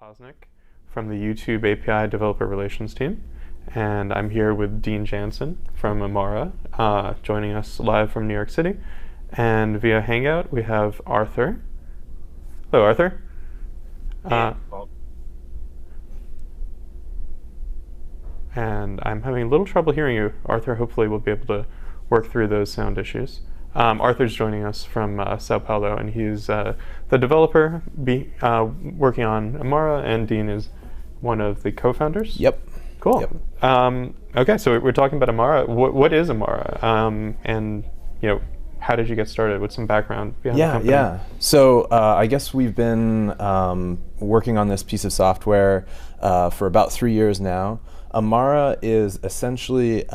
Posnick from the YouTube API Developer Relations team, and I'm here with Dean Jansen from Amara, joining us live from New York City. And via Hangout, we have Arthur. Hello, Arthur. And I'm having a little trouble hearing you, Arthur. Hopefully we'll be able to work through those sound issues. Arthur's joining us from Sao Paulo, and he's the developer working on Amara, and Dean is one of the co-founders? Yep. Cool. Yep. Okay, so we're talking about Amara. What is Amara? And how did you get started? What's some background behind the company? Yeah. So I guess we've been working on this piece of software for about 3 years now. Amara is essentially,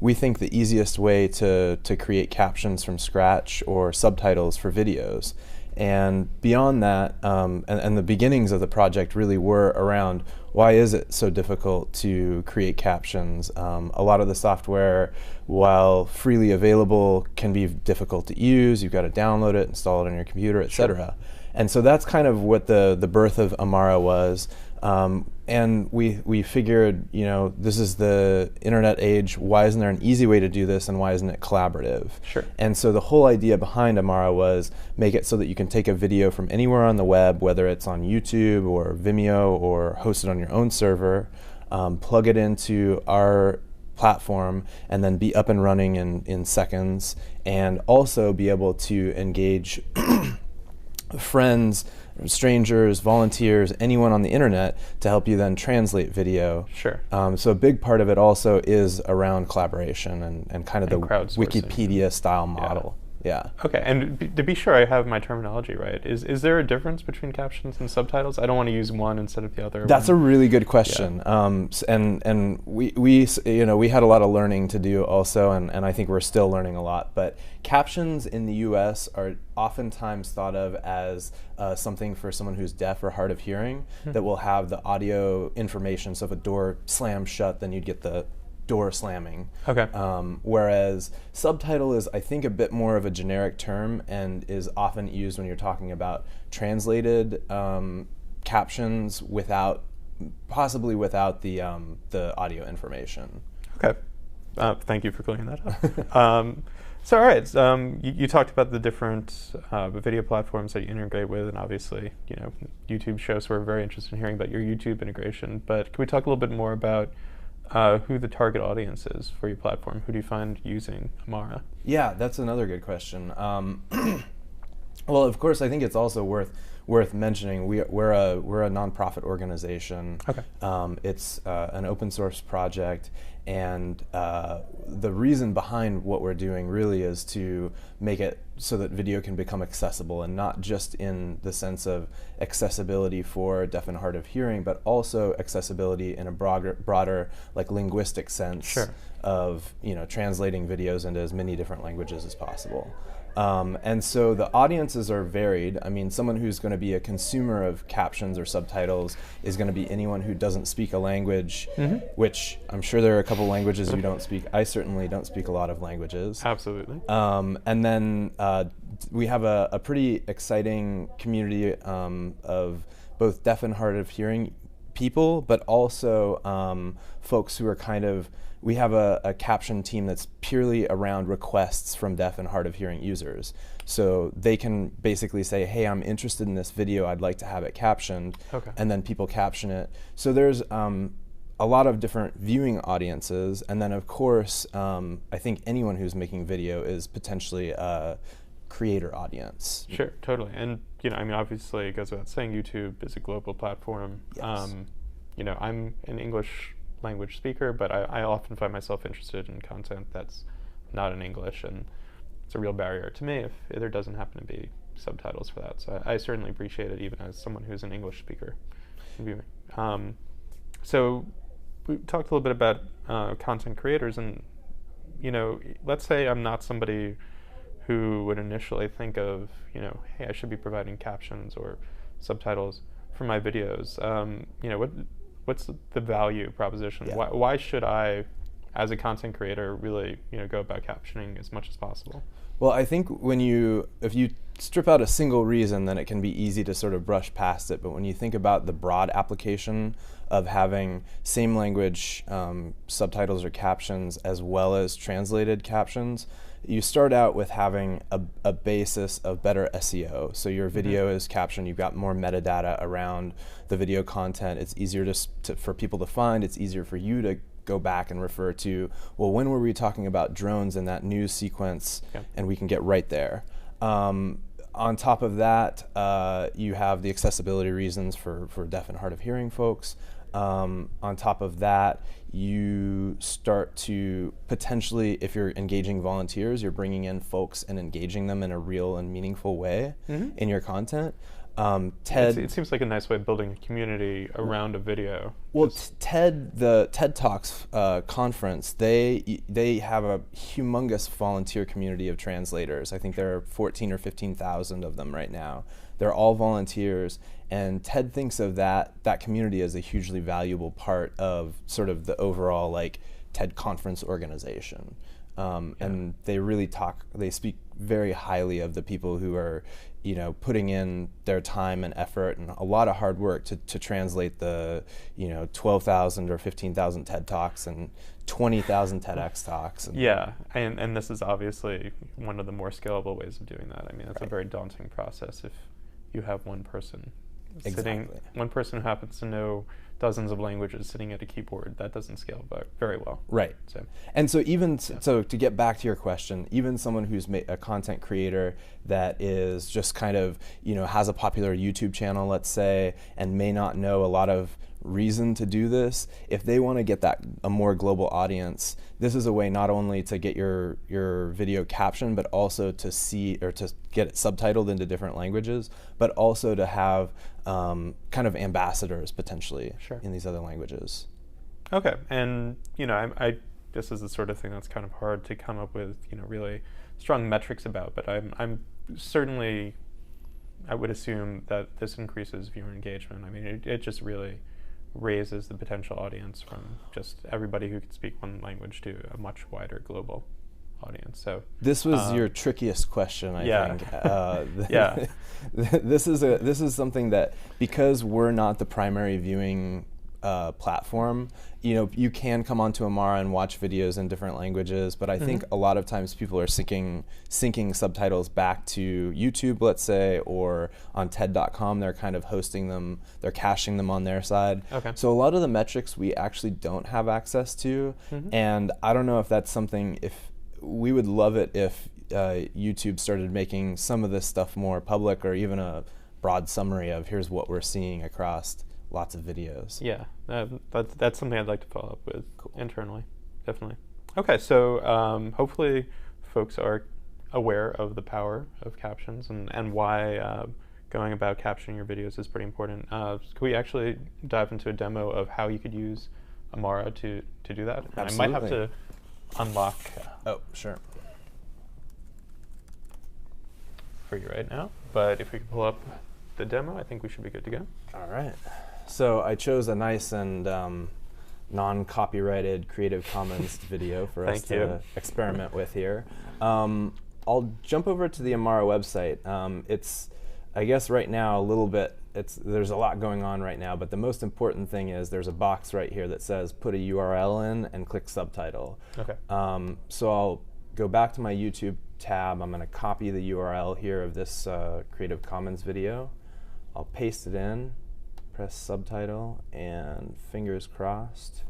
we think, the easiest way to create captions from scratch or subtitles for videos. And beyond that, and the beginnings of the project really were around why is it so difficult to create captions. A lot of the software, while freely available, can be difficult to use. You've got to download it, install it on your computer, etc. And so that's kind of what the birth of Amara was. And we figured, this is the internet age. Why isn't there an easy way to do this, and why isn't it collaborative? Sure. And so the whole idea behind Amara was make it so that you can take a video from anywhere on the web, whether it's on YouTube or Vimeo or hosted on your own server, plug it into our platform, and then be up and running in seconds, and also be able to engage friends, strangers, volunteers, anyone on the internet to help you then translate video. Sure. So a big part of it also is around collaboration and kind of the Wikipedia style model. Yeah. Okay, and to be sure I have my terminology right, is there a difference between captions and subtitles? I don't want to use one instead of the other. That's a really good question. Yeah. And we had a lot of learning to do also, and I think we're still learning a lot. But captions in the U.S. are oftentimes thought of as something for someone who's deaf or hard of hearing, that will have the audio information. So if a door slams shut, then you'd get the door slamming. Okay. Whereas subtitle is, I think, a bit more of a generic term and is often used when you're talking about translated captions possibly without the audio information. Okay. Thank you for clearing that up. So all right, you talked about the different video platforms that you integrate with, and obviously, YouTube shows. So we're very interested in hearing about your YouTube integration. But can we talk a little bit more about who the target audience is for your platform? Who do you find using Amara? Yeah, that's another good question. Well, of course, I think it's also worth mentioning we're a nonprofit organization. Okay. It's an open source project, and the reason behind what we're doing really is to make it so that video can become accessible, and not just in the sense of accessibility for deaf and hard of hearing, but also accessibility in a broader like linguistic sense. Sure. Of translating videos into as many different languages as possible. And so the audiences are varied. I mean, someone who's going to be a consumer of captions or subtitles is going to be anyone who doesn't speak a language, which I'm sure there are a couple languages you don't speak. I certainly don't speak a lot of languages. Absolutely. And then we have a pretty exciting community of both deaf and hard of hearing people, but also folks who are we have a caption team that's purely around requests from deaf and hard of hearing users. So they can basically say, hey, I'm interested in this video, I'd like to have it captioned. Okay. And then people caption it. So there's a lot of different viewing audiences. And then of course, I think anyone who's making video is potentially a creator audience. Sure, totally. And obviously it goes without saying, YouTube is a global platform. Yes. I'm an English language speaker, but I often find myself interested in content that's not in English, and it's a real barrier to me if there doesn't happen to be subtitles for that. So I certainly appreciate it, even as someone who's an English speaker. So we talked a little bit about content creators, and let's say I'm not somebody who would initially think of, hey, I should be providing captions or subtitles for my videos. What's the value proposition? Yeah. Why should I as a content creator, really go about captioning as much as possible? Well, I think if you strip out a single reason, then it can be easy to sort of brush past it. But when you think about the broad application of having same language subtitles or captions as well as translated captions, you start out with having a basis of better SEO. So your video is captioned, you've got more metadata around the video content. It's easier for people to find. It's easier for you to go back and refer to, well, when were we talking about drones in that news sequence? Yeah. And we can get right there. On top of that, you have the accessibility reasons for deaf and hard of hearing folks. On top of that, you start to potentially, if you're engaging volunteers, you're bringing in folks and engaging them in a real and meaningful way in your content. TED. It seems like a nice way of building a community around a video. Well, the TED Talks conference, they have a humongous volunteer community of translators. I think there are 14 or 15,000 of them right now. They're all volunteers, and TED thinks of that community as a hugely valuable part of sort of the overall like TED conference organization. And they speak very highly of the people who are, putting in their time and effort and a lot of hard work to translate the, 12,000 or 15,000 TED Talks and 20,000 TEDx Talks. And this is obviously one of the more scalable ways of doing that. I mean, it's a very daunting process if you have one person one person who happens to know dozens of languages sitting at a keyboard. That doesn't scale very well. Right. And so so to get back to your question, even someone who's a content creator that is just kind of, has a popular YouTube channel, let's say, and may not know a lot of reason to do this, if they want to get a more global audience, this is a way not only to get your video captioned, but also to see or to get it subtitled into different languages, but also to have kind of ambassadors potentially in these other languages. Okay, and this is the sort of thing that's kind of hard to come up with really strong metrics about, but I'm certainly, I would assume that this increases viewer engagement. I mean, it just really raises the potential audience from just everybody who can speak one language to a much wider global audience. So this was your trickiest question, I think. This is something that, because we're not the primary viewing platform, you can come onto Amara and watch videos in different languages, but I think a lot of times people are syncing subtitles back to YouTube, let's say, or on TED.com. They're kind of hosting them, they're caching them on their side. Okay. So a lot of the metrics we actually don't have access to, and I don't know if that's something, if we would love it if YouTube started making some of this stuff more public, or even a broad summary of here's what we're seeing across lots of videos. Yeah, that's something I'd like to follow up with internally, definitely. Okay, so hopefully folks are aware of the power of captions and why going about captioning your videos is pretty important. Can we actually dive into a demo of how you could use Amara to do that? Absolutely. I might have to unlock sure. for you right now, but if we can pull up the demo, I think we should be good to go. All right. So I chose a nice and non-copyrighted Creative Commons video for us to experiment with here. I'll jump over to the Amara website. It's, I guess right now, a little bit, there's a lot going on right now, but the most important thing is there's a box right here that says put a URL in and click subtitle. Okay. So I'll go back to my YouTube tab. I'm going to copy the URL here of this Creative Commons video. I'll paste it in, press subtitle, and fingers crossed.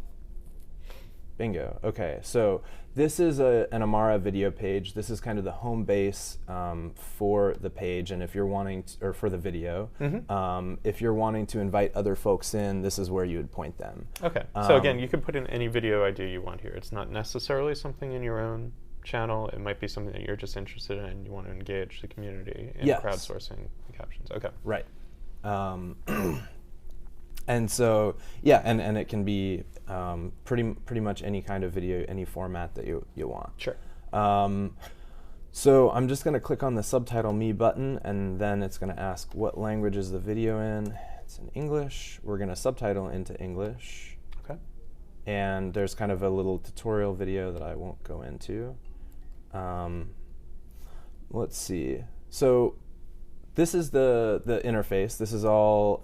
Bingo. Okay, so this is an Amara video page. This is kind of the home base for the page, and if you're wanting or for the video, if you're wanting to invite other folks in, this is where you would point them. Okay. So again, you can put in any video idea you want here. It's not necessarily something in your own channel. It might be something that you're just interested in and you want to engage the community in crowdsourcing the captions. Okay. Right. And so, and it can be pretty much any kind of video, any format that you want. Sure. So I'm just going to click on the Subtitle Me button, and then it's going to ask what language is the video in. It's in English. We're going to subtitle into English. Okay. and there's kind of a little tutorial video that I won't go into. Let's see. So this is the interface. This is all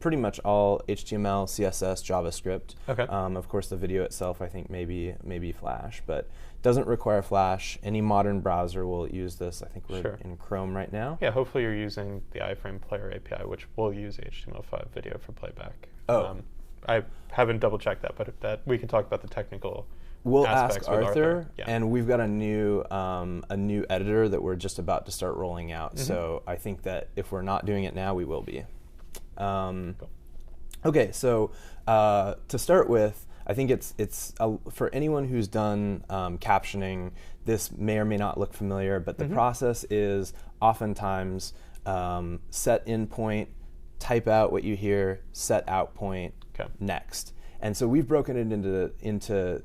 pretty much all HTML, CSS, JavaScript. Okay. Of course, the video itself, I think maybe Flash, but doesn't require Flash. Any modern browser will use this. I think we're in Chrome right now. Yeah. Hopefully, you're using the iframe player API, which will use HTML5 video for playback. Oh. I haven't double checked that, but that we can talk about the technical. We'll aspects ask with Arthur, Yeah. and we've got a new editor that we're just about to start rolling out. So I think that if we're not doing it now, we will be. Cool. Okay, so to start with, I think it's for anyone who's done captioning, this may or may not look familiar, but the process is oftentimes set in point, type out what you hear, set out point, next. And so we've broken it into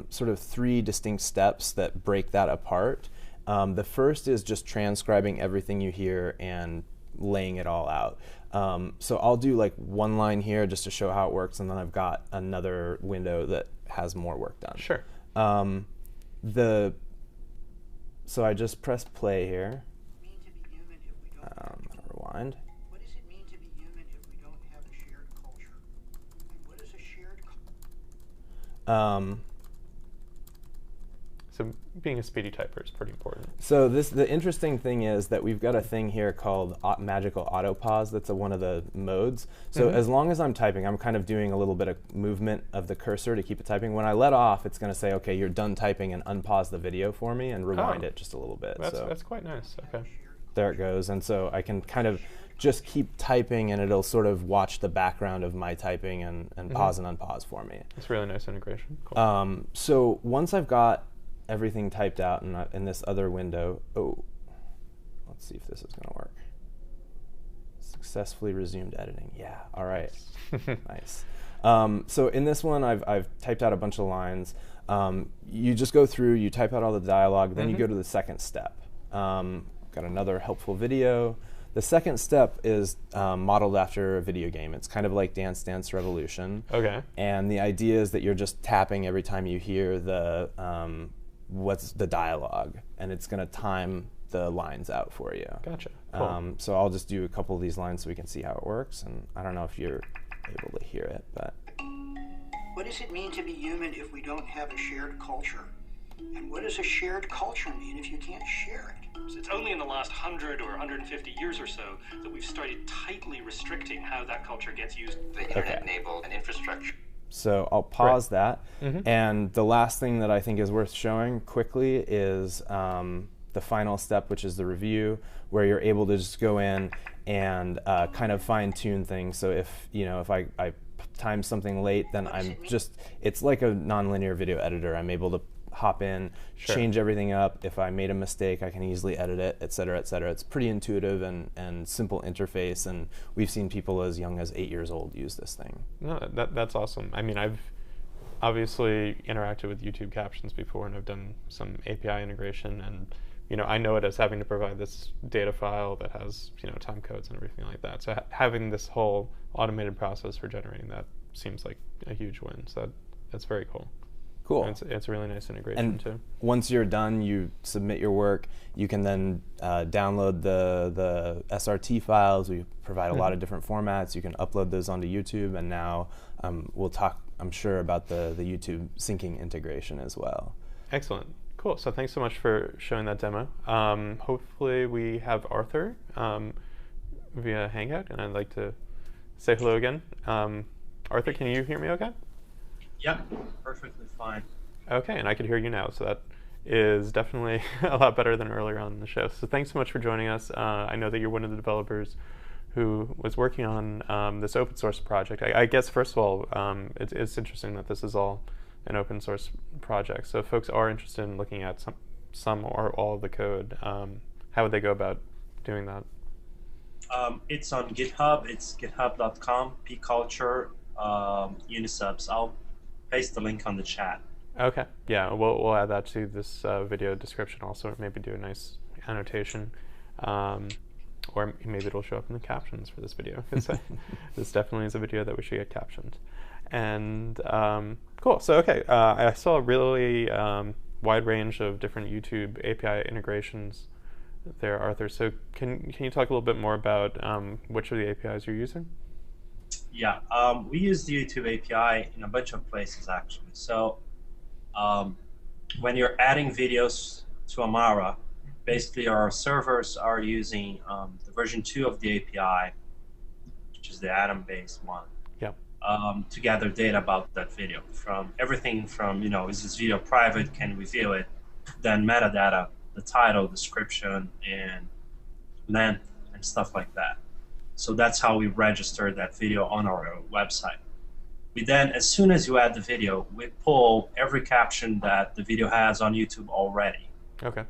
sort of 3 distinct steps that break that apart. The first is just transcribing everything you hear and laying it all out. So I'll do like one line here just to show how it works, and then I've got another window that has more work done. Sure. So I just press play here. Rewind. What does it mean to be human if we don't have a shared culture? And what is a shared culture? So being a speedy typer is pretty important. So the interesting thing is that we've got a thing here called magical auto pause. That's one of the modes. So as long as I'm typing, I'm kind of doing a little bit of movement of the cursor to keep it typing. When I let off, it's going to say, okay, you're done typing, and unpause the video for me and rewind it just a little bit. That's quite nice. Okay. There it goes. And so I can kind of just keep typing, and it'll sort of watch the background of my typing and pause and unpause for me. It's really nice integration. Cool. So once I've got everything typed out in this other window, let's see if this is going to work. Successfully resumed editing. Yeah, all right. Nice. So in this one, I've typed out a bunch of lines. You just go through, you type out all the dialogue, then you go to the second step. Got another helpful video. The second step is modeled after a video game. It's kind of like Dance Dance Revolution. Okay. And the idea is that you're just tapping every time you hear the what's the dialogue, and it's going to time the lines out for you. Gotcha. Cool. So I'll just do a couple of these lines so we can see how it works. And I don't know if you're able to hear it, but. What does it mean to be human if we don't have a shared culture? And what does a shared culture mean if you can't share it? It's only in the last 100 or 150 years or so that we've started tightly restricting how that culture gets used. The internet enabled an infrastructure. So I'll pause that. And the last thing that I think is worth showing quickly is the final step, which is the review, where you're able to just go in and kind of fine-tune things. So if I time something late, then it's like a nonlinear video editor. I'm able to hop in, change everything up. If I made a mistake, I can easily edit it, et cetera, et cetera. It's pretty intuitive and simple interface, and we've seen people as young as 8 years old use this thing. No, that's awesome. I mean, I've obviously interacted with YouTube captions before, and I've done some API integration, and I know it as having to provide this data file that has time codes and everything like that. So having this whole automated process for generating that seems like a huge win. So that's very cool. Cool. And it's a really nice integration too. Once you're done, you submit your work. You can then download the SRT files. We provide a lot of different formats. You can upload those onto YouTube, and now we'll talk, I'm sure, about the YouTube syncing integration as well. Excellent. Cool. So thanks so much for showing that demo. Hopefully we have Arthur via Hangout, and I'd like to say hello again. Arthur, can you hear me okay? Yep, perfectly fine. Okay, and I can hear you now, so that is definitely a lot better than earlier on in the show. So thanks so much for joining us. I know that you're one of the developers who was working on this open source project. I guess, first of all, it's interesting that this is all an open source project. So if folks are interested in looking at some or all of the code, how would they go about doing that? It's on GitHub. It's github.com, pculture, unisubs. I'll paste the link on the chat. Okay, yeah, we'll add that to this video description also, or maybe do a nice annotation, or maybe it'll show up in the captions for this video, because this definitely is a video that we should get captioned. And Cool. So, okay, I saw a really wide range of different YouTube API integrations there, Arthur. So can you talk a little bit more about which of the APIs you're using? Yeah, we use the YouTube API in a bunch of places, actually. So when you're adding videos to Amara, basically our servers are using the version 2 of the API, which is the Atom-based one, to gather data about that video. From everything from, is this video private, can we view it, then metadata, the title, description, and length, and stuff like that. So that's how we register that video on our website. We then, as soon as you add the video, we pull every caption that the video has on YouTube already. Okay.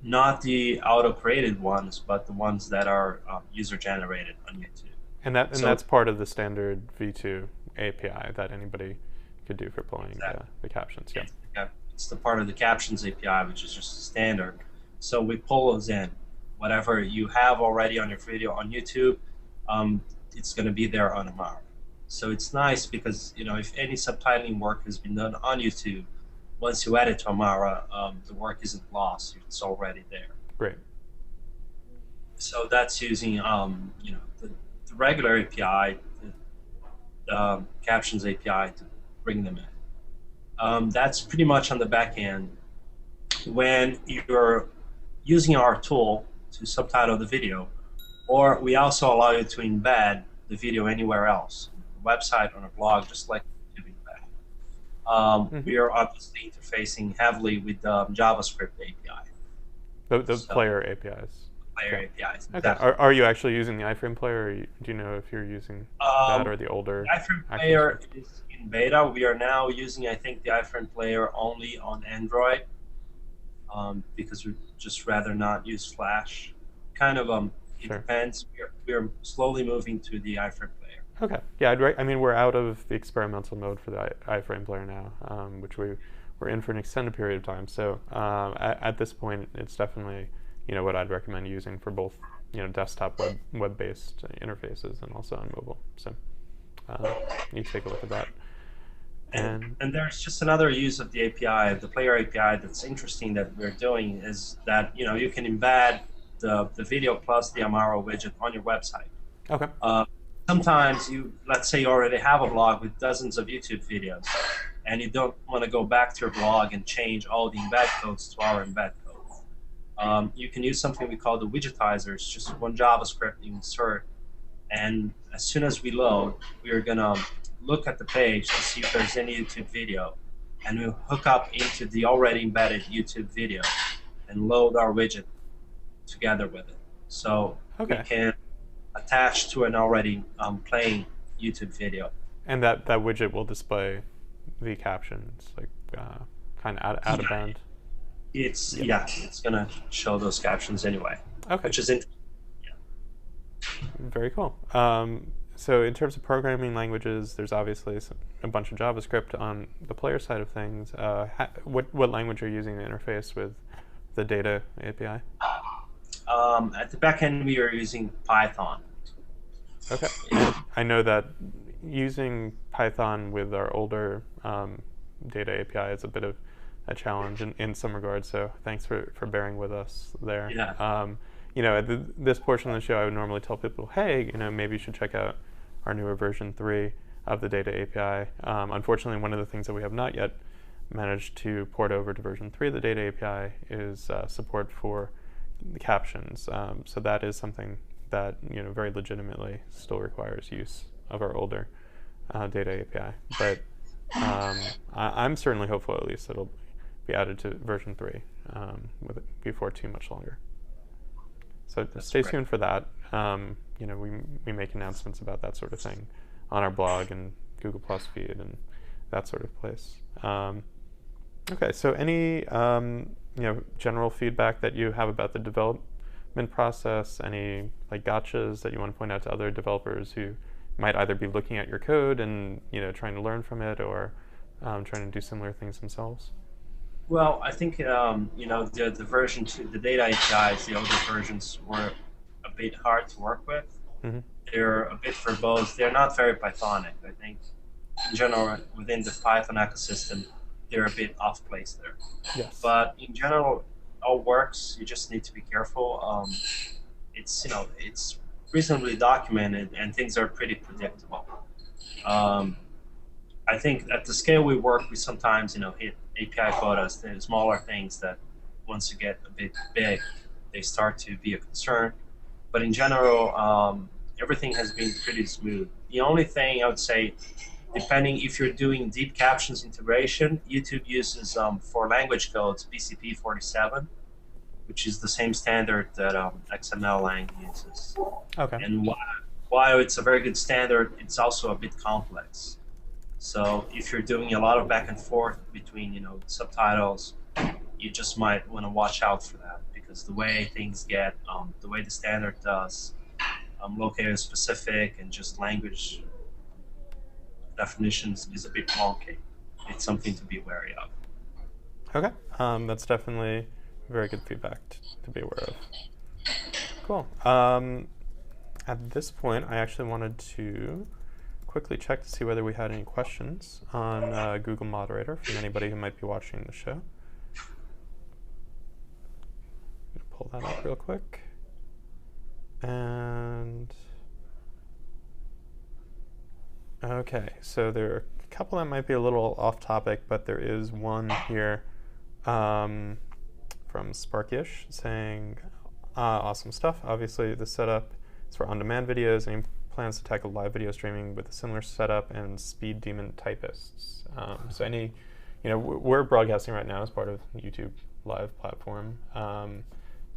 Not the auto-created ones, but the ones that are user-generated on YouTube. And that's part of the standard V2 API that anybody could do for pulling the captions. Yeah. It's the part of the Captions API, which is just standard. So we pull those in. Whatever you have already on your video on YouTube, it's going to be there on Amara. So it's nice because, if any subtitling work has been done on YouTube, once you add it to Amara, the work isn't lost. It's already there. Great. So that's using, the regular API, the Captions API to bring them in. That's pretty much on the back end. When you're using our tool to subtitle the video, or we also allow you to embed the video anywhere else, on a website, on a blog, just like YouTube embed. We are obviously interfacing heavily with the JavaScript API. The player APIs. Player APIs. Okay. Are you actually using the iframe player, or do you know if you're using that or the older? The iframe player is in beta. We are now using, I think, the iframe player only on Android. Because we'd just rather not use Flash. Kind of, it depends. We're slowly moving to the iframe player. Okay. Yeah, we're out of the experimental mode for the iframe player now, which we're in for an extended period of time. So at this point, it's definitely what I'd recommend using for both desktop web-based interfaces and also on mobile. So you take a look at that. And there's just another use of the API, the player API, that's interesting that we're doing is that you can embed the video plus the Amara widget on your website. Okay. Sometimes let's say you already have a blog with dozens of YouTube videos, and you don't want to go back to your blog and change all the embed codes to our embed code. You can use something we call the widgetizers, just one JavaScript you insert, and as soon as we load, we are gonna look at the page to see if there's any YouTube video, and we'll hook up into the already embedded YouTube video and load our widget together with it. So we can attach to an already playing YouTube video. And that widget will display the captions, like kind of out of band? It's going to show those captions anyway, which is interesting. Very cool. So in terms of programming languages, there's obviously a bunch of JavaScript on the player side of things. What language are you using to interface with the data API? At the back end, we are using Python. Okay. I know that using Python with our older data API is a bit of a challenge in some regards, so thanks for bearing with us there. Yeah. At this portion of the show, I would normally tell people, hey, maybe you should check out our newer version 3 of the data API. Unfortunately, one of the things that we have not yet managed to port over to version 3 of the data API is support for the captions. So that is something that very legitimately still requires use of our older data API. But I'm certainly hopeful, at least, it'll be added to version 3 before too much longer. So stay tuned for that. We make announcements about that sort of thing on our blog and Google Plus feed and that sort of place. Okay, so any general feedback that you have about the development process? Any gotchas that you want to point out to other developers who might either be looking at your code and trying to learn from it, or trying to do similar things themselves? Well, I think the version 2, the data APIs, the older versions were a bit hard to work with. Mm-hmm. They're a bit verbose. They're not very Pythonic. I think in general, within the Python ecosystem, they're a bit off place there. Yes. But in general, it all works. You just need to be careful. It's it's reasonably documented, and things are pretty predictable. I think at the scale we work, we sometimes hit API quotas. There's smaller things that once you get a bit big, they start to be a concern. But in general, everything has been pretty smooth. The only thing I would say, depending if you're doing deep captions integration, YouTube uses for language codes BCP 47, which is the same standard that XML lang uses. Okay. And while it's a very good standard, it's also a bit complex. So if you're doing a lot of back and forth between subtitles, you just might want to watch out for that, because the way things get, the way the standard does, locator specific and just language definitions is a bit wonky. It's something to be wary of. Okay, that's definitely very good feedback to be aware of. Cool. At this point, I actually wanted to quickly check to see whether we had any questions on Google Moderator from anybody who might be watching the show. Pull that up real quick. And okay, so there are a couple that might be a little off topic, but there is one here from Sparkish saying, awesome stuff. Obviously, the setup is for on-demand videos, and he plans to tackle live video streaming with a similar setup and speed demon typists. So any, we're broadcasting right now as part of YouTube Live platform.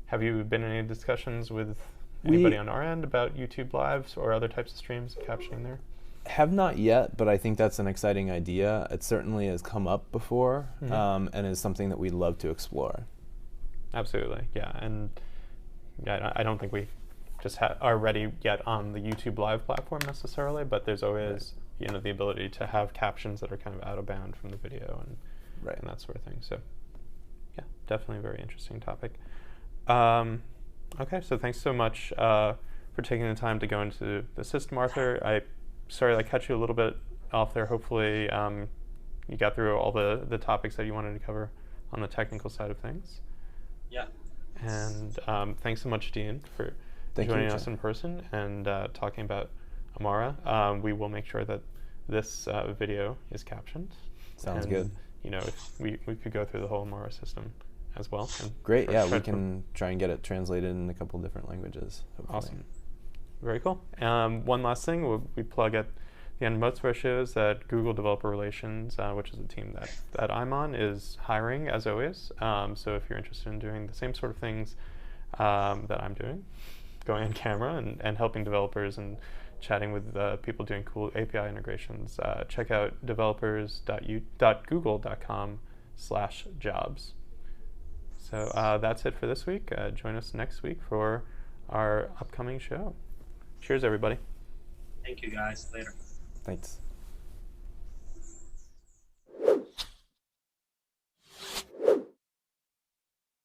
Have you been in any discussions with anybody on our end about YouTube Lives or other types of streams and captioning there? Have not yet, but I think that's an exciting idea. It certainly has come up before, and is something that we'd love to explore. Absolutely, yeah. And yeah, I don't think we just are ready yet on the YouTube Live platform necessarily, but there's always the ability to have captions that are kind of out of bound from the video and that sort of thing. So yeah, definitely a very interesting topic. Okay, so thanks so much for taking the time to go into the system, Arthur. Sorry I cut you a little bit off there. Hopefully you got through all the topics that you wanted to cover on the technical side of things. Yeah. And thanks so much, Dean, for joining us in person and talking about Amara. We will make sure that this video is captioned. Sounds good. If we could go through the whole Amara system as well. Great, yeah, we can try and get it translated in a couple different languages. Hopefully. Awesome. Very cool. One last thing, we plug at the end of most of our shows that Google Developer Relations, which is a team that I'm on, is hiring as always. So if you're interested in doing the same sort of things that I'm doing, going on camera and helping developers and chatting with people doing cool API integrations, check out developers.google.com/jobs. So that's it for this week. Join us next week for our upcoming show. Cheers, everybody. Thank you, guys. Later. Thanks.